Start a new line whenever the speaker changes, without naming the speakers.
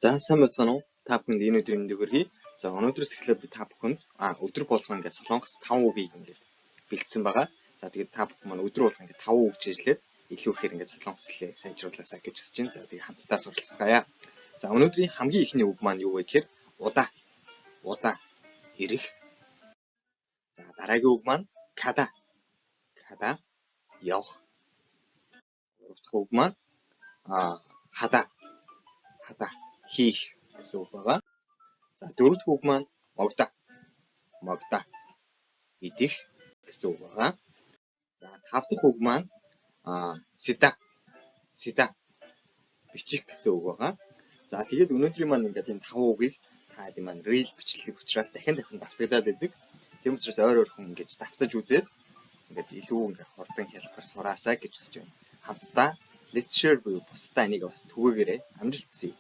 За сайн байна уу? Та бүхэнд энэ өдрийн мэндийг хүргэе. За өнөөдрөөс эхлээд би та бүхэнд өдөр болгон ингээд Солонгос 5 үгийг ингээд бэлдсэн байгаа. За тэгээд та бүхэн маань өдөр болгон ингээд 5 үг жирлээд илүү ихээр ингээд Солонгос хэлээ сайжруулаасаа гэж хүсэж байна. За тэгээд хамтдаа суралцгаая. За өнөөдрийн хамгийн ихний үг маань юу вэ гэхээр удаа. Удаа. Ирэх. За дараагийн үг маань када. Када. Явах. Гурав дахь үг маань хада. Хада. Хийх гэсэн үг байгаа. За дөрөв дэх үг маань могда. Могда. Идэх гэсэн үг байгаа. За тав дахь үг маань сида. Сида. Бичих гэсэн үг байгаа. За тэгээд өнөөдрийн маань ингээд энэ 5 үгийг та энэ маань reel бичлэг учраас дахин давтагдаад байдаг. Тийм учраас ойр ойрхон ингэж давтаж үзээд ингээд илүү ингээд хурдан хялбар сураасаа гэж хүсэж байна. Хамтдаа let's share буюу бусдаа энийг бас түгээгээрэй. Амжилт хүсье.